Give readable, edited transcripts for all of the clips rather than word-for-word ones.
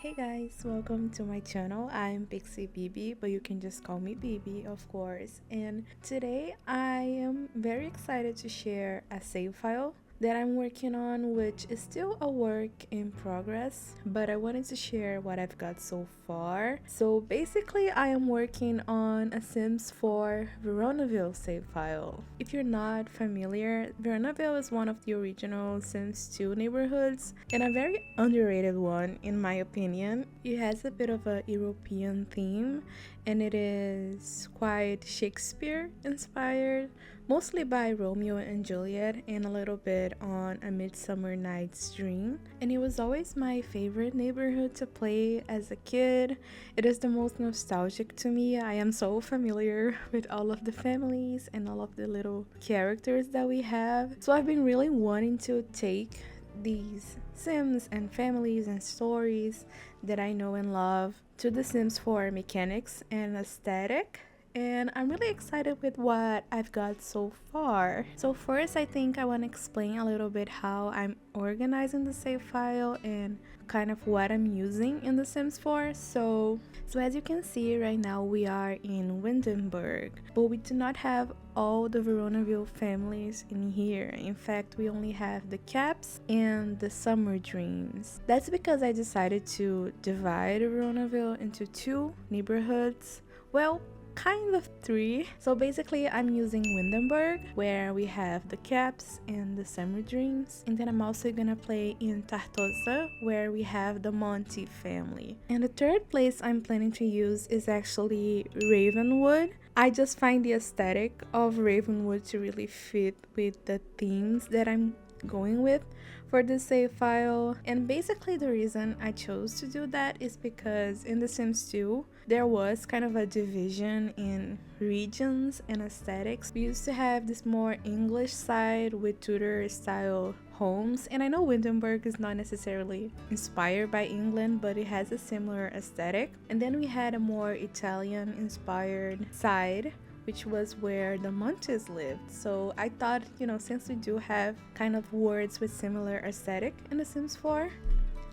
Hey guys, welcome to my channel. I'm Pixie BB, but you can just call me BB, of course. And today I am very excited to share a save file that I'm working on, which is still a work in progress, but I wanted to share what I've got so far. So basically, I am working on a Sims 4 Veronaville save file. If you're not familiar, Veronaville is one of the original Sims 2 neighborhoods and a very underrated one in my opinion. It has a bit of a European theme and it is quite Shakespeare inspired, mostly by Romeo and Juliet and a little bit on A Midsummer Night's Dream. And it was always my favorite neighborhood to play as a kid. It is the most nostalgic to me. I am so familiar with all of the families and all of the little characters that we have. So I've been really wanting to take these Sims and families and stories that I know and love to the Sims 4 mechanics and aesthetic, and I'm really excited with what I've got so far. So first, I think I want to explain a little bit how I'm organizing the save file and kind of what I'm using in the Sims 4. So as you can see right now, we are in Windenburg, but we do not have all the Veronaville families in here. In fact, we only have the Caps and the Summerdreams. That's because I decided to divide Veronaville into two neighborhoods. Well, kind of three. So basically I'm using Windenburg, where we have the Caps and the Summerdreams, and then I'm also gonna play in Tartosa, where we have the Monty family. And the third place I'm planning to use is actually Ravenwood. I just find the aesthetic of Ravenwood to really fit with the themes that I'm going with for the save file. And basically the reason I chose to do that is because in The Sims 2 there was kind of a division in regions and aesthetics. We used to have this more English side with Tudor style homes, and I know Windenburg is not necessarily inspired by England, but it has a similar aesthetic. And then we had a more Italian inspired side, which was where the Montes lived. So I thought, since we do have kind of words with similar aesthetic in The Sims 4,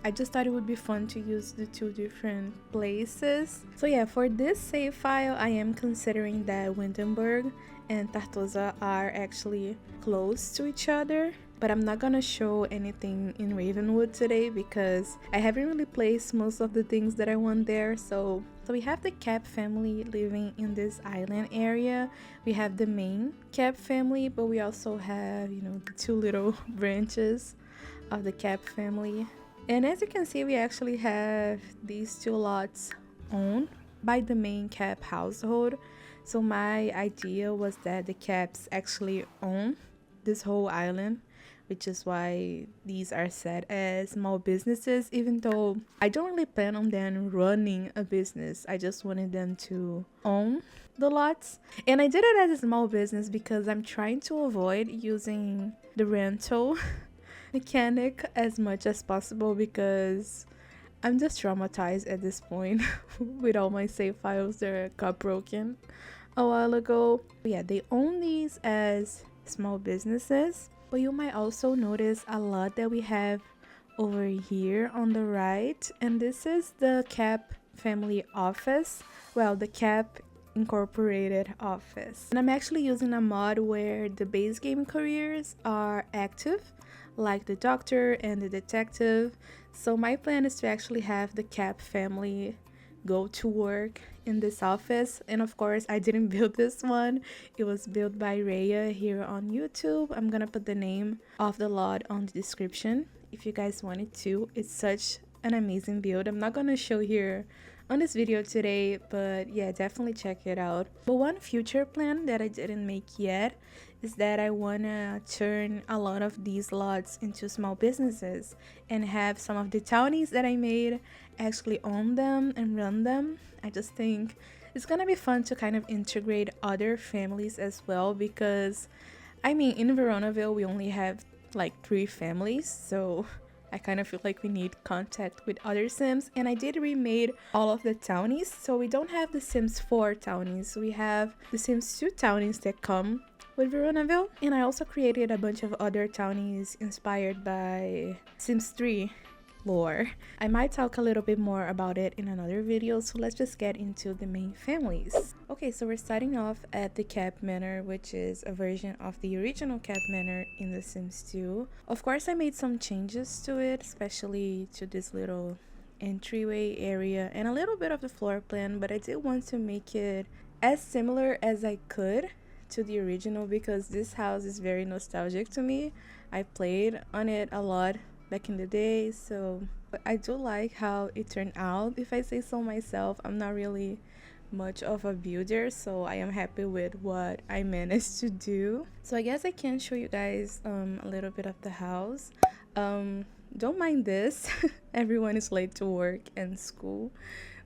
I just thought it would be fun to use the two different places. So yeah, for this save file, I am considering that Windenburg and Tartosa are actually close to each other. But I'm not gonna show anything in Ravenwood today because I haven't really placed most of the things that I want there. So we have the Cap family living in this island area. We have the main Cap family, but we also have, the two little branches of the Cap family. And as you can see, we actually have these two lots owned by the main Cap household. So my idea was that the Caps actually own this whole island, which is why these are set as small businesses, even though I don't really plan on them running a business. I just wanted them to own the lots. And I did it as a small business because I'm trying to avoid using the rental mechanic as much as possible because I'm just traumatized at this point with all my save files that got broken a while ago. But yeah, they own these as small businesses. But you might also notice a lot that we have over here on the right, and this is the Cap family office. Well, the Cap Incorporated office. And I'm actually using a mod where the base game careers are active, like the doctor and the detective. So my plan is to actually have the Cap family go to work in this office. And of course, I didn't build this one. It was built by Raya here on YouTube. I'm gonna put the name of the lot on the description if you guys wanted to. It's such an amazing build. I'm not gonna show here on this video today, but yeah, definitely check it out. But one future plan that I didn't make yet is that I wanna turn a lot of these lots into small businesses and have some of the townies that I made actually own them and run them. I just think it's gonna be fun to kind of integrate other families as well, because I mean, in Veronaville we only have like 3 families, so I kind of feel like we need contact with other Sims. And I did remade all of the townies, so we don't have the Sims 4 townies. We have the Sims 2 townies that come with Veronaville. And I also created a bunch of other townies inspired by Sims 3 floor. I might talk a little bit more about it in another video, so let's just get into the main families. Okay, so we're starting off at the Cap Manor, which is a version of the original Cap Manor in The Sims 2. Of course, I made some changes to it, especially to this little entryway area and a little bit of the floor plan, but I did want to make it as similar as I could to the original because this house is very nostalgic to me. I played on it a lot back in the day, so but I do like how it turned out. If I say so myself, I'm not really much of a builder, so I am happy with what I managed to do. So I guess I can show you guys a little bit of the house. Don't mind this. Everyone is late to work and school.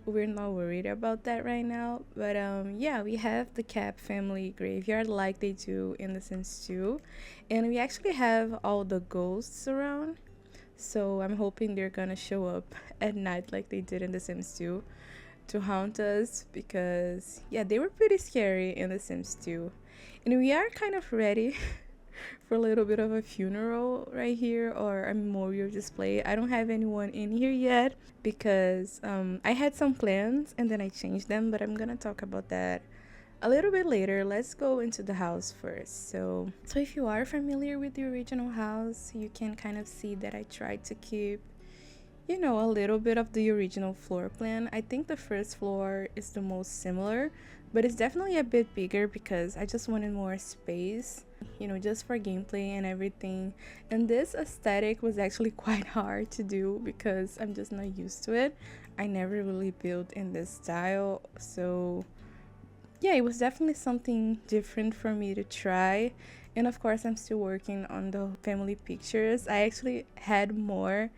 We're not worried about that right now, but yeah, we have the Cap family graveyard like they do in The Sims 2, and we actually have all the ghosts around, so I'm hoping they're gonna show up at night like they did in The Sims 2 to haunt us, because yeah, they were pretty scary in The Sims 2. And we are kind of ready for a little bit of a funeral right here, or a memorial display. I don't have anyone in here yet because I had some plans and then I changed them, but I'm gonna talk about that a little bit later. Let's go into the house first. So if you are familiar with the original house, you can kind of see that I tried to keep, you know, a little bit of the original floor plan. I think the first floor is the most similar, but it's definitely a bit bigger because I just wanted more space, you know, just for gameplay and everything. And this aesthetic was actually quite hard to do because I'm just not used to it. I never really built in this style, so yeah, it was definitely something different for me to try. And of course, I'm still working on the family pictures. I actually had more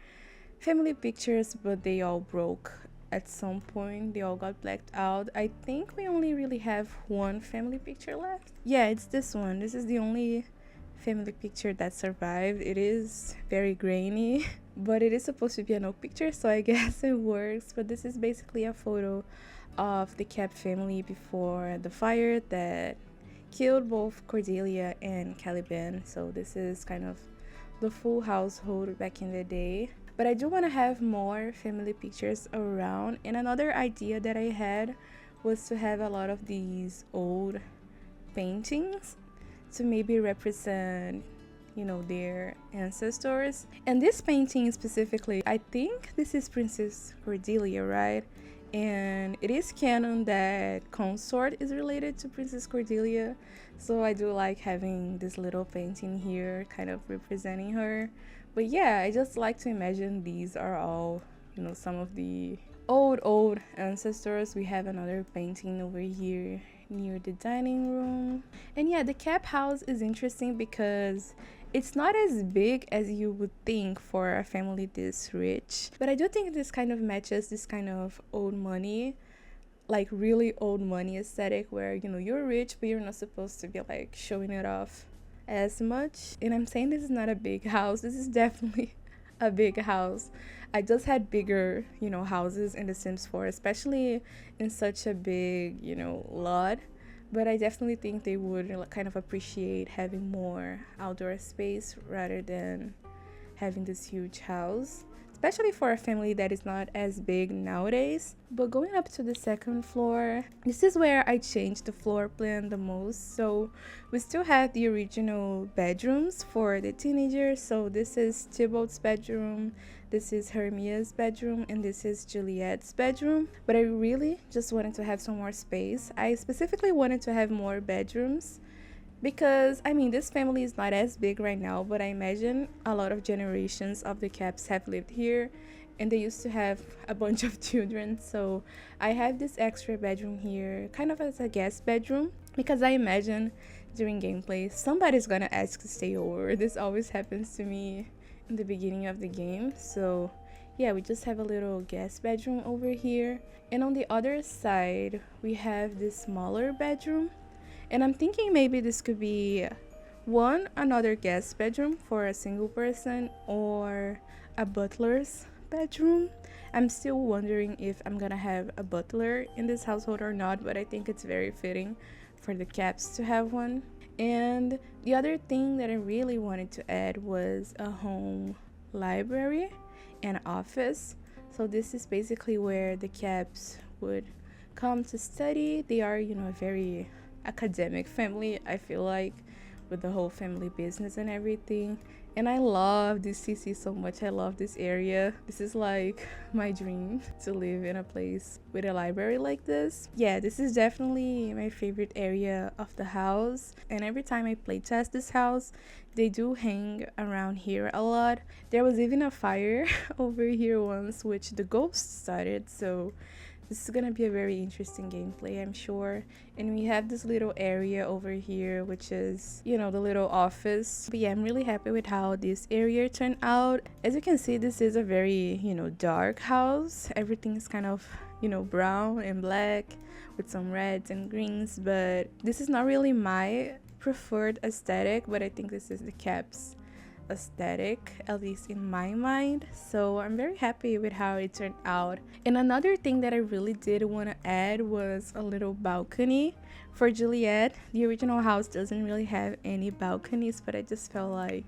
family pictures, but they all broke at some point. They all got blacked out. I think we only really have one family picture left. Yeah, it's this one. This is the only family picture that survived. It is very grainy, but it is supposed to be an old picture, so I guess it works. But this is basically a photo of the Cap family before the fire that killed both Cordelia and Caliban. So this is kind of the full household back in the day. But I do want to have more family pictures around. And another idea that I had was to have a lot of these old paintings to maybe represent, you know, their ancestors. And this painting specifically, I think this is Princess Cordelia, right? And it is canon that Consort is related to Princess Cordelia. So I do like having this little painting here kind of representing her. But yeah, I just like to imagine these are all, you know, some of the old ancestors. We have another painting over here near the dining room. And yeah, the Cap house is interesting because it's not as big as you would think for a family this rich. But I do think this kind of matches this kind of old money, like really old money aesthetic where, you know, you're rich but you're not supposed to be like showing it off as much. And I'm saying this is not a big house. This is definitely a big house. I just had bigger, you know, houses in The Sims 4, especially in such a big, you know, lot. But I definitely think they would kind of appreciate having more outdoor space rather than having this huge house, especially for a family that is not as big nowadays. But going up to the second floor, this is where I changed the floor plan the most. So we still have the original bedrooms for the teenagers. So this is Thibault's bedroom, this is Hermia's bedroom, and this is Juliet's bedroom. But I really just wanted to have some more space. I specifically wanted to have more bedrooms because, I mean, this family is not as big right now, but I imagine a lot of generations of the Caps have lived here and they used to have a bunch of children. So I have this extra bedroom here kind of as a guest bedroom because I imagine during gameplay somebody's gonna ask to stay over. This always happens to me in the beginning of the game. So yeah, we just have a little guest bedroom over here, and on the other side we have this smaller bedroom. And I'm thinking maybe this could be another guest bedroom for a single person, or a butler's bedroom. I'm still wondering if I'm gonna have a butler in this household or not, but I think it's very fitting for the Caps to have one. And the other thing that I really wanted to add was a home library. an office. So this is basically where the Caps would come to study. They are, a very academic family, I feel like, with the whole family business and everything. And I love this CC so much. I love this area. This is like my dream, to live in a place with a library like this. Yeah, this is definitely my favorite area of the house. And every time I playtest this house, they do hang around here a lot. There was even a fire over here once, which the ghost started. So this is gonna be a very interesting gameplay, I'm sure. And we have this little area over here, which is, the little office. But yeah, I'm really happy with how this area turned out. As you can see, this is a very, dark house. Everything is kind of, brown and black with some reds and greens. But this is not really my preferred aesthetic, but I think this is the Caps aesthetic, at least in my mind. So I'm very happy with how it turned out. And another thing that I really did want to add was a little balcony for Juliet. The original house doesn't really have any balconies, but I just felt like,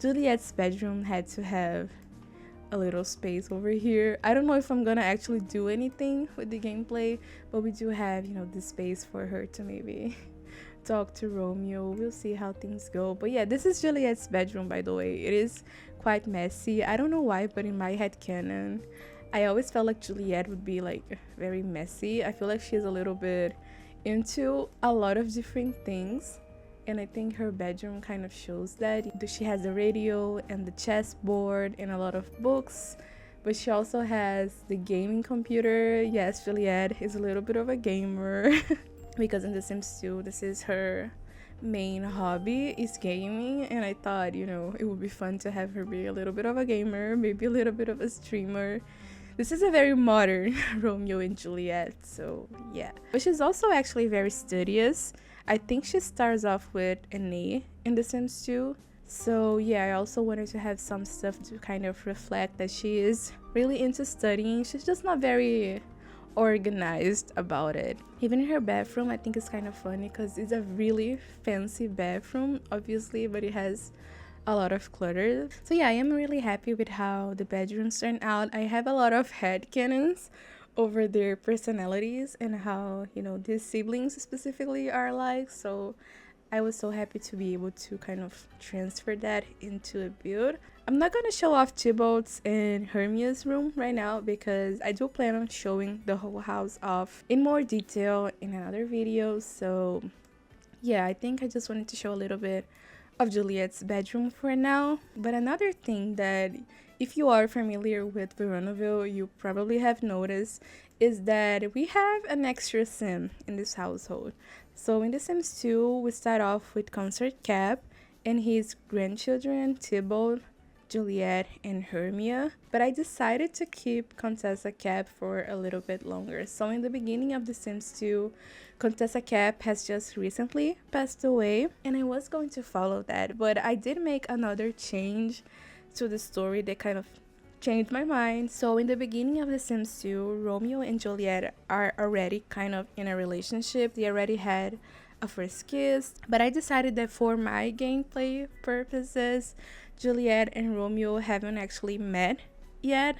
Juliet's bedroom had to have a little space over here. I don't know if I'm gonna actually do anything with the gameplay, but we do have, the space for her to maybe talk to Romeo. We'll see how things go. But yeah, this is Juliet's bedroom, by the way. It is quite messy. I don't know why, but in my head canon, I always felt like Juliet would be like very messy. I feel like she's a little bit into a lot of different things, and I think her bedroom kind of shows that. She has the radio and the chessboard and a lot of books, but she also has the gaming computer. Yes, Juliet is a little bit of a gamer. Because in The Sims 2, this is her main hobby, is gaming, and I thought, it would be fun to have her be a little bit of a gamer, maybe a little bit of a streamer. This is a very modern Romeo and Juliet, so yeah. But she's also actually very studious. I think she starts off with an A in The Sims 2. So yeah, I also wanted to have some stuff to kind of reflect that she is really into studying. She's just not very organized about it. Even in her bathroom, I think it's kind of funny because it's a really fancy bathroom, obviously, but it has a lot of clutter. So yeah, I am really happy with how the bedrooms turned out. I have a lot of headcanons over their personalities and how, these siblings specifically are like. So I was so happy to be able to kind of transfer that into a build. I'm not going to show off Thibaut's and Hermia's room right now because I do plan on showing the whole house off in more detail in another video. So yeah, I think I just wanted to show a little bit of Juliet's bedroom for now. But another thing that, if you are familiar with Veronaville, you probably have noticed is that we have an extra sim in this household. So in The Sims 2, we start off with Concert Cap and his grandchildren, Thibaut, Juliet, and Hermia. But I decided to keep Contessa Cap for a little bit longer. So in the beginning of The Sims 2, Contessa Cap has just recently passed away, and I was going to follow that, but I did make another change to the story that kind of changed my mind. So in the beginning of The Sims 2, Romeo and Juliet are already kind of in a relationship. They already had a first kiss, but I decided that for my gameplay purposes, Juliet and Romeo haven't actually met yet,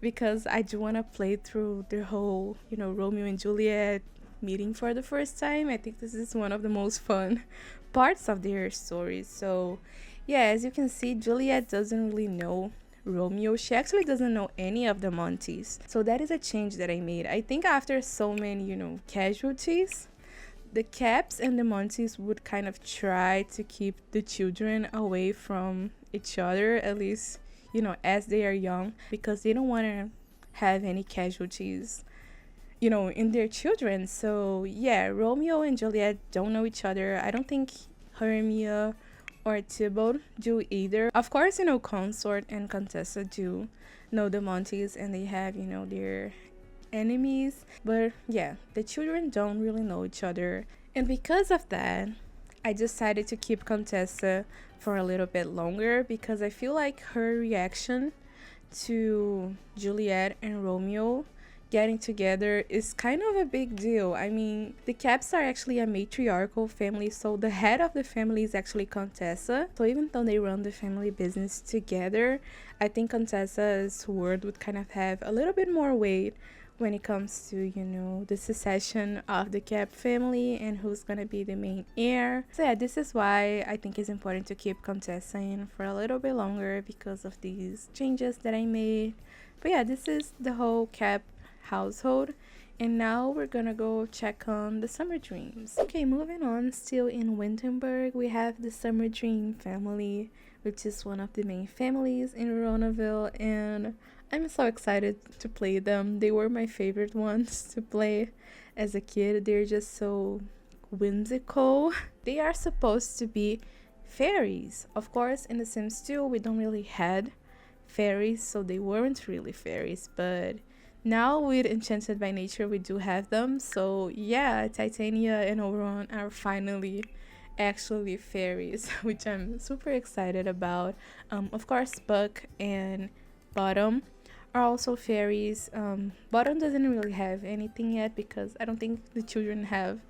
because I do want to play through the whole, Romeo and Juliet meeting for the first time. I think this is one of the most fun parts of their stories. So yeah, as you can see, Juliet doesn't really know Romeo. She actually doesn't know any of the Montys. So that is a change that I made. I think after so many, casualties, the Caps and the Montys would kind of try to keep the children away from each other, at least, as they are young, because they don't want to have any casualties, in their children. So yeah, Romeo and Juliet don't know each other. I don't think Hermia or Thibaut do either. Of course, Consort and Contessa do know the Montys, and they have, their enemies. But yeah, the children don't really know each other. And because of that, I decided to keep Contessa for a little bit longer, because I feel like her reaction to Juliet and Romeo getting together is kind of a big deal. I mean, the Caps are actually a matriarchal family, so the head of the family is actually Contessa. So even though they run the family business together, I think Contessa's word would kind of have a little bit more weight when it comes to, you know, the succession of the Cap family and who's gonna be the main heir. So yeah, this is why I think it's important to keep Contessa in for a little bit longer because of these changes that I made. But yeah, this is the whole Cap household, and now we're gonna go check on the Summer Dreams. Okay, moving on, still in Winterberg, we have the Summer Dream family, which is one of the main families in Veronaville, and I'm so excited to play them. They were my favorite ones to play as a kid. They're just so whimsical. They are supposed to be fairies. Of course, in The Sims 2, we don't really had fairies, so they weren't really fairies, but now with Enchanted by Nature, we do have them. So yeah, Titania and Oberon are finally actually fairies, which I'm super excited about. Of course, Buck and Bottom are also fairies. Bottom doesn't really have anything yet because I don't think the children have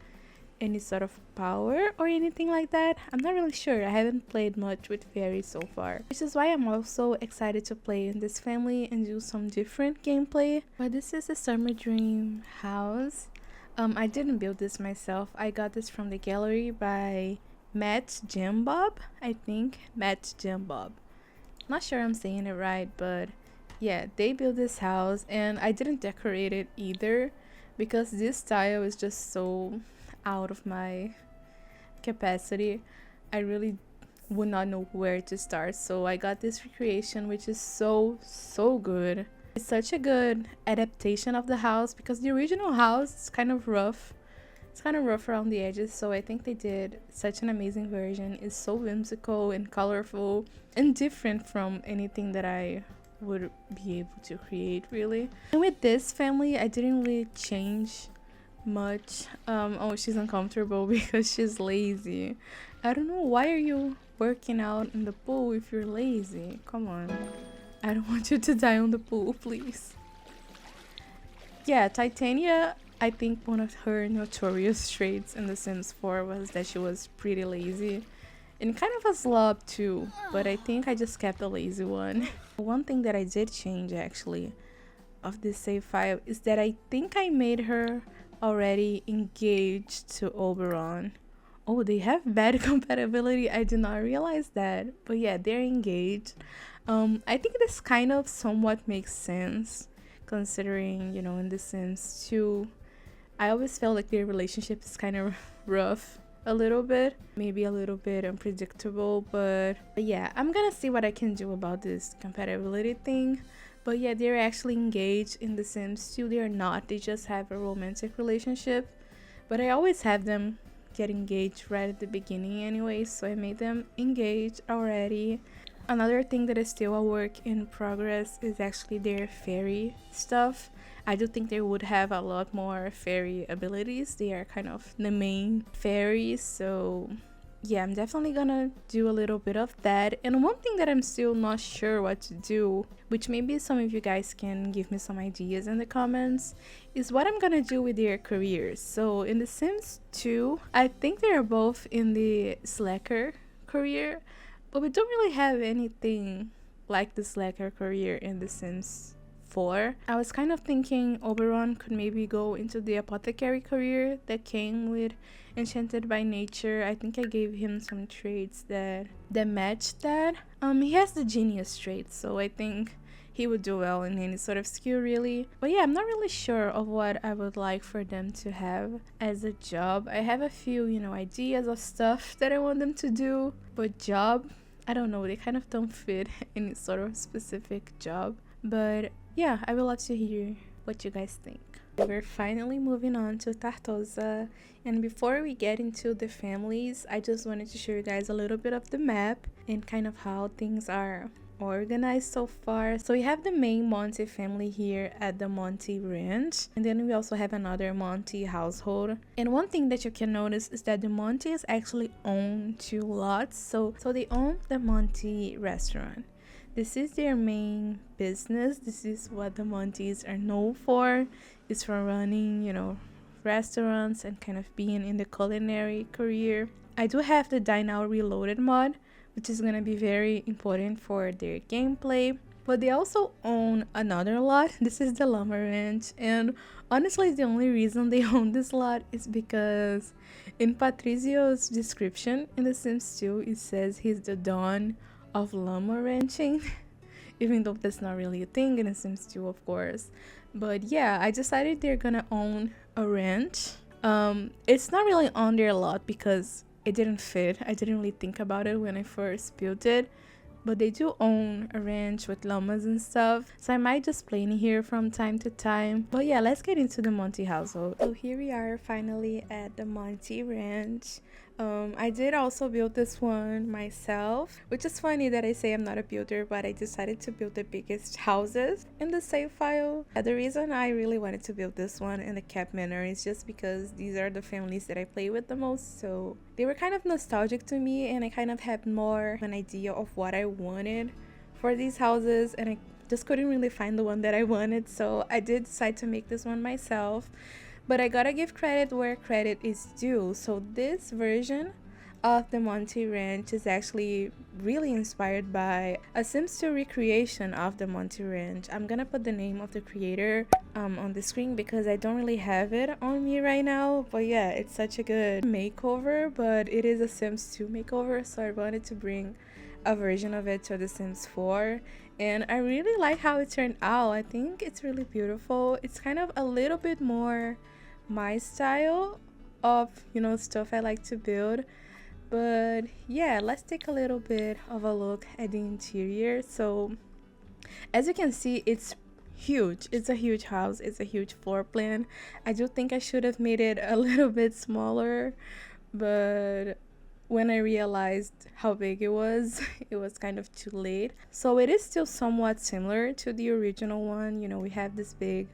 any sort of power or anything like that. I'm not really sure. I haven't played much with fairies so far, which is why I'm also excited to play in this family and do some different gameplay. But this is a Summerdream House. I didn't build this myself. I got this from the gallery by mattjambob. I think mattjambob. Not sure I'm saying it right, but yeah, they built this house and I didn't decorate it either because this style is just so out of my capacity. I really would not know where to start, so I got this recreation, which is so good. It's such a good adaptation of the house because the original house is kind of rough. It's kind of rough around the edges, so I think they did such an amazing version. It's so whimsical and colorful and different from anything that I would be able to create, really. And with this family, I didn't really change much. Oh, she's uncomfortable because she's lazy. I don't know, why are you working out in the pool if you're lazy? Come on, I don't want you to die on the pool, please. Yeah, Titania, I think one of her notorious traits in The Sims 4 was that she was pretty lazy and kind of a slob too, but I think I just kept the lazy one. One thing that I did change actually of this save file is that I think I made her already engaged to Oberon. Oh, they have bad compatibility. I did not realize that, but yeah, they're engaged. I think this kind of somewhat makes sense considering, you know, in The Sims 2, I always felt like their relationship is kind of rough a little bit, maybe a little bit unpredictable, but yeah, I'm gonna see what I can do about this compatibility thing. But yeah, they're actually engaged in The Sims 2. They're not. They just have a romantic relationship. But I always have them get engaged right at the beginning anyway, so I made them engaged already. Another thing that is still a work in progress is actually their fairy stuff. I do think they would have a lot more fairy abilities. They are kind of the main fairies, so yeah, I'm definitely gonna do a little bit of that. And one thing that I'm still not sure what to do, which maybe some of you guys can give me some ideas in the comments, is what I'm gonna do with their careers. So in The Sims 2, I think they're both in the slacker career, but we don't really have anything like the slacker career in The Sims 4. I was kind of thinking Oberon could maybe go into the apothecary career that came with Enchanted by Nature. I think I gave him some traits that matched that. He has the genius trait, so I think he would do well in any sort of skill, really. But yeah, I'm not really sure of what I would like for them to have as a job. I have a few, you know, ideas of stuff that I want them to do, but job, I don't know, they kind of don't fit any sort of specific job. But yeah, I would love to hear what you guys think. We're finally moving on to Tartosa, and before we get into the families, I just wanted to show you guys a little bit of the map and kind of how things are organized so far. So we have the main Monty family here at the Monty ranch, and then we also have another Monty household. And one thing that you can notice is that the Montys actually own two lots. So they own the Monty restaurant. This is their main business. This is what the Montys are known for. It's for running, restaurants and kind of being in the culinary career. I do have the Dine Out Reloaded mod, which is gonna be very important for their gameplay. But they also own another lot. This is the Llama Ranch, and honestly, the only reason they own this lot is because in Patricio's description in The Sims 2, it says he's the Don of llama ranching, even though that's not really a thing in The Sims 2, of course. But yeah, I decided they're gonna own a ranch. It's not really on their lot because it didn't fit. I didn't really think about it when I first built it, but they do own a ranch with llamas and stuff, so I might just play in here from time to time. But yeah, let's get into the Monty household. So here we are finally at the Monty ranch. I did also build this one myself, which is funny that I say I'm not a builder, but I decided to build the biggest houses in the save file. The reason I really wanted to build this one in the Cap Manor is just because these are the families that I play with the most, so they were kind of nostalgic to me, and I kind of had more an idea of what I wanted for these houses, and I just couldn't really find the one that I wanted, so I did decide to make this one myself. But I gotta give credit where credit is due. So this version of the Monty Ranch is actually really inspired by a Sims 2 recreation of the Monty Ranch. I'm gonna put the name of the creator on the screen because I don't really have it on me right now. But yeah, it's such a good makeover, but it is a Sims 2 makeover, so I wanted to bring a version of it to the Sims 4. And I really like how it turned out. I think it's really beautiful. It's kind of a little bit more my style of stuff I like to build. But yeah, let's take a little bit of a look at the interior. So as you can see, it's huge. It's a huge house. It's a huge floor plan. I do think I should have made it a little bit smaller, but when I realized how big it was it was kind of too late. So it is still somewhat similar to the original one. We have this big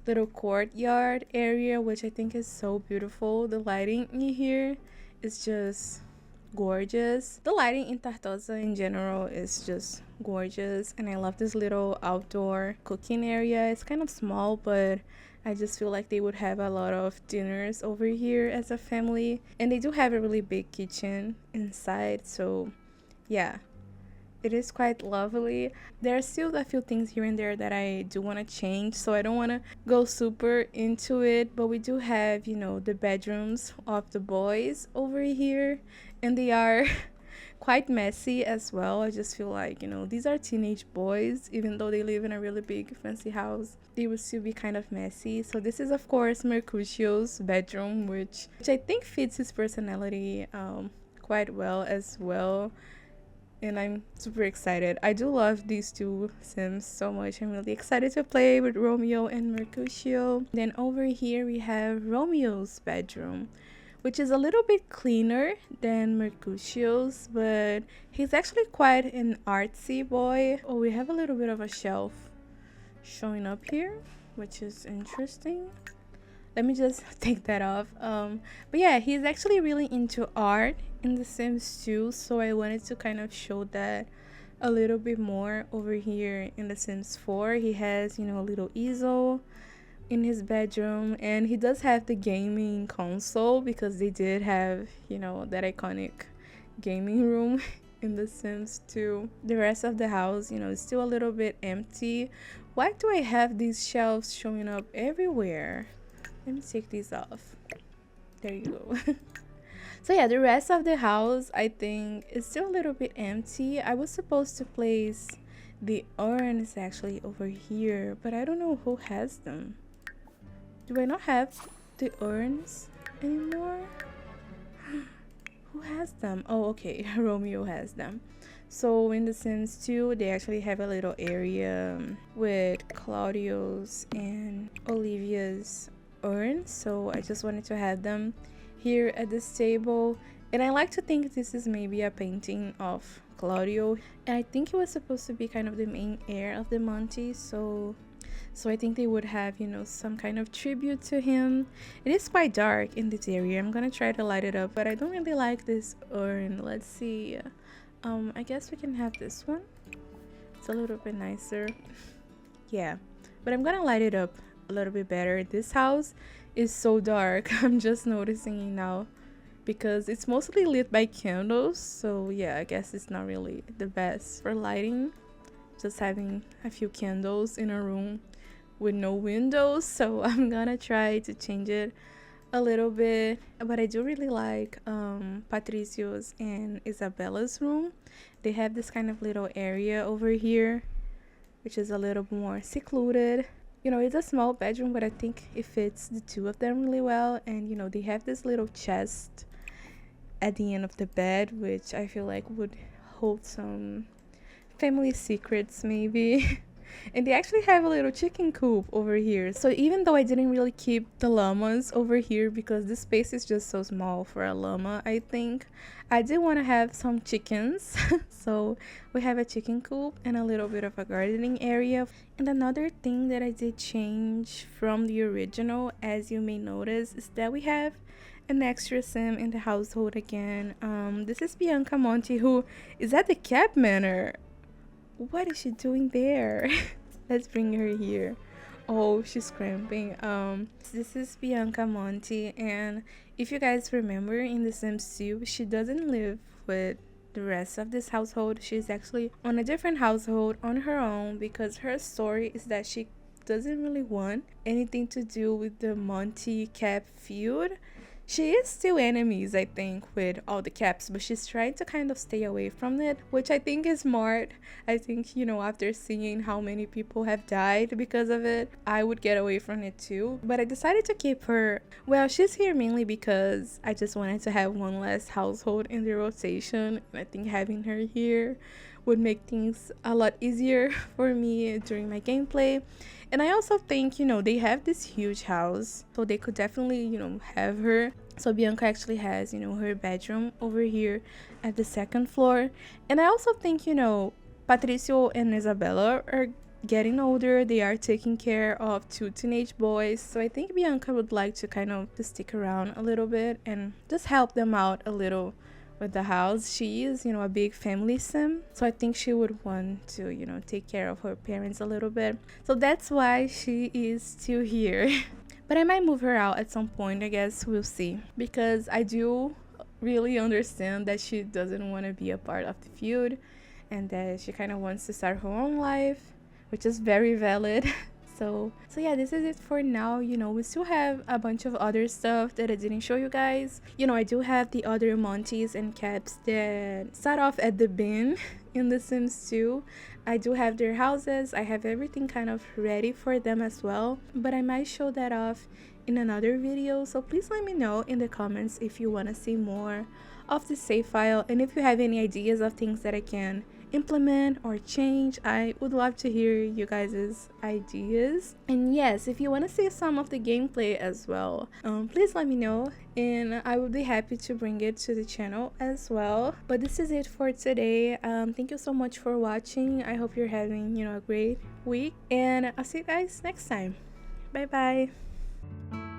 little courtyard area, which I think is so beautiful. The lighting in here is just gorgeous. The lighting in Tartosa in general is just gorgeous, and I love this little outdoor cooking area. It's kind of small, but I just feel like they would have a lot of dinners over here as a family, and they do have a really big kitchen inside, so yeah, it is quite lovely. There are still a few things here and there that I do want to change, so I don't want to go super into it, but we do have, the bedrooms of the boys over here, and they are quite messy as well. I just feel like, these are teenage boys, even though they live in a really big fancy house, they would still be kind of messy. So this is of course Mercutio's bedroom, which I think fits his personality quite well as well, and I'm super excited. I do love these two Sims so much. I'm really excited to play with Romeo and Mercutio. Then over here we have Romeo's bedroom, which is a little bit cleaner than Mercutio's, but he's actually quite an artsy boy. Oh, we have a little bit of a shelf showing up here, which is interesting. Let me just take that off. But yeah, he's actually really into art in The Sims 2, so I wanted to kind of show that a little bit more over here in The Sims 4. He has, a little easel in his bedroom, and he does have the gaming console because they did have, that iconic gaming room in The Sims 2. The rest of the house, is still a little bit empty. Why do I have these shelves showing up everywhere? Let me take these off. There you go. So yeah, the rest of the house I think is still a little bit empty. I was supposed to place the urns actually over here, but I don't know who has them. Do I not have the urns anymore? Who has them? Oh, okay. Romeo has them. So in The Sims 2, they actually have a little area with Claudio's and Olivia's urns, so I just wanted to have them here at this table. And I like to think this is maybe a painting of Claudio, and I think he was supposed to be kind of the main heir of the Monty, so I think they would have, some kind of tribute to him. It is quite dark in this area. I'm gonna try to light it up, but I don't really like this urn. Let's see. I guess we can have this one. It's a little bit nicer. Yeah, but I'm gonna light it up a little bit better. This house is so dark. I'm just noticing it now because it's mostly lit by candles. So yeah, I guess it's not really the best for lighting, just having a few candles in a room with no windows. So I'm gonna try to change it a little bit. But I do really like Patricio's and Isabella's room. They have this kind of little area over here which is a little more secluded. You know, it's a small bedroom, but I think it fits the two of them really well. And you know, they have this little chest at the end of the bed, which I feel like would hold some family secrets maybe. And they actually have a little chicken coop over here. So even though I didn't really keep the llamas over here because this space is just so small for a llama, I think I did want to have some chickens. So we have a chicken coop and a little bit of a gardening area. And another thing that I did change from the original, as you may notice, is that we have an extra sim in the household again. This is Bianca Monty, who is at the Cap Manor. What is she doing there? Let's bring her here. Oh, she's cramping. This is Bianca Monty, and if you guys remember in The Sims 2, she doesn't live with the rest of this household. She's actually on a different household on her own because her story is that she doesn't really want anything to do with the Monty Cap feud. She is still enemies, I think, with all the Caps, but she's trying to kind of stay away from it, which I think is smart. I think, you know, after seeing how many people have died because of it, I would get away from it too. But I decided to keep her. Well, she's here mainly because I just wanted to have one less household in the rotation. And I think having her here would make things a lot easier for me during my gameplay. And I also think, you know, they have this huge house, so they could definitely, you know, have her. So Bianca actually has, you know, her bedroom over here at the second floor. And I also think, you know, Patricio and Isabella are getting older. They are taking care of two teenage boys. So I think Bianca would like to kind of just stick around a little bit and just help them out a little with the house. She is, you know, a big family sim, so I think she would want to, you know, take care of her parents a little bit. So that's why she is still here. But I might move her out at some point, I guess. We'll see, because I do really understand that she doesn't want to be a part of the feud and that she kind of wants to start her own life, which is very valid. So yeah, this is it for now. You know, we still have a bunch of other stuff that I didn't show you guys. You know, I do have the other Montys and Caps that start off at the bin in The Sims 2. I do have their houses. I have everything kind of ready for them as well, but I might show that off in another video. So please let me know in the comments if you want to see more of the save file, and if you have any ideas of things that I can implement or change. I would love to hear you guys' ideas. And yes, if you want to see some of the gameplay as well, please let me know and I would be happy to bring it to the channel as well. But this is it for today. Thank you so much for watching. I hope you're having, you know, a great week, and I'll see you guys next time. Bye bye.